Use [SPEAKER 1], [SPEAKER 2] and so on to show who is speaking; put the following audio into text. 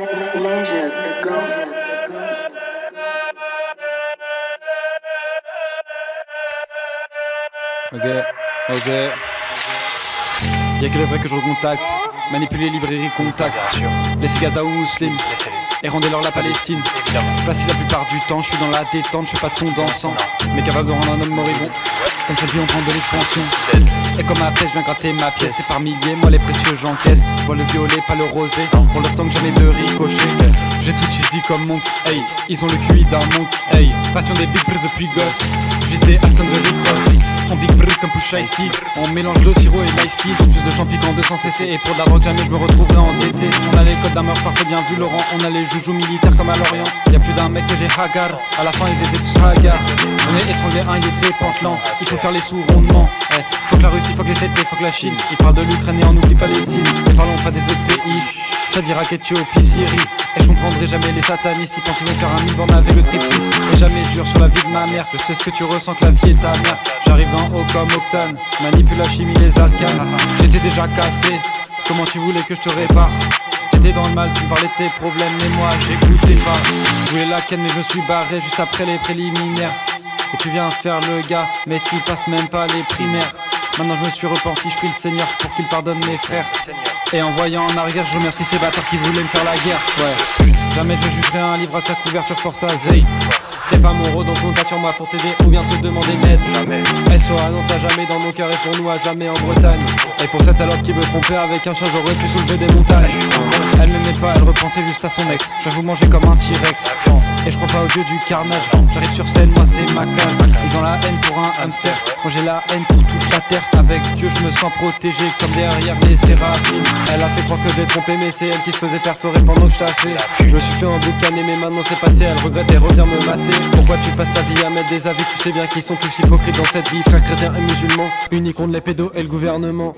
[SPEAKER 1] Leisure, go.
[SPEAKER 2] Ok. Y'a que les vrais que je recontacte. Manipuler librairie contact. Laissez Gaza ou Muslim et rendez-leur la Palestine. Passé la plupart du temps, je suis dans la détente, je fais pas de son dansant. Mais capable de rendre un homme moribond. Comme cette vie en train de l'expansion. Et comme ma pêche, je viens gratter ma pièce. Et par milliers, moi les précieux j'encaisse. Je vois le violet, pas le rosé. Pour l'instant que jamais de ricochet. J'ai switch easy comme monk. Hey, ils ont le QI d'un monk. Hey, passion des big bricks depuis gosse. Je vise des Aston de Rick Ross. En big brick comme push ice tea. On mélange l'eau, sirop et l'ice tea. Plus de champs piquants, 200 cc. Et pour de la drogue jamais je me retrouverai endetté. On a les codes d'un meurtre parfait, bien vu Laurent. On a les joujoux militaires comme à Lorient. Y'a plus d'un mec que j'ai hagar. À la fin ils étaient tous hagar. On est étranglé un, il était pantelant. Il faut faire les sous rondement. Faut que la Russie, faut que les États, faut que la Chine. Ils parlent de l'Ukraine et on oublie Palestine. Ne parlons pas des autres pays. Tchad, Irak, Éthiopie, Syrie. Et je comprendrai jamais les satanistes. Ils pensent qu'ils vont faire un mille avec le trip 6. Et jamais jure sur la vie de ma mère. Je sais ce que tu ressens, que la vie est ta mère. J'arrive dans haut comme octane. Manipule la chimie, les alcanes. J'étais déjà cassé. Comment tu voulais que je te répare? J'étais dans le mal, tu me parlais de tes problèmes. Mais moi, j'écoutais pas. Je voulais la ken, mais je me suis barré juste après les préliminaires. Et tu viens faire le gars, mais tu passes même pas les primaires. Maintenant je me suis repenti, je prie le Seigneur pour qu'il pardonne mes frères. Et en voyant en arrière, je remercie ces bâtards qui voulaient me faire la guerre. Ouais, jamais je jugerai un livre à sa couverture, force à Zay. T'es pas mon rôle, donc compte pas sur moi pour t'aider ou bien te demander d'aide. SOA, non t'as jamais dans nos cœurs et pour nous à jamais en Bretagne. Et pour cette salope qui veut tromper avec un chat, j'aurais pu soulever des montagnes. Elle m'aimait pas, elle repensait juste à son ex. Je vais vous manger comme un T-Rex. Et je crois pas au dieu du carnage. J'arrive sur scène, moi c'est ma case. Ils ont la haine pour un hamster. Moi j'ai la haine pour toute la terre. Avec Dieu je me sens protégé comme derrière les séraphines. Elle a fait croire que je l'ai trompé, mais c'est elle qui se faisait perforer pendant que je taffais. Je me suis fait emboucaner mais maintenant c'est passé. Elle regrette et revient me mater. Pourquoi tu passes ta vie à mettre des avis? Tu sais bien qu'ils sont tous hypocrites dans cette vie. Frères chrétiens et musulmans, unis contre les pédos et le gouvernement.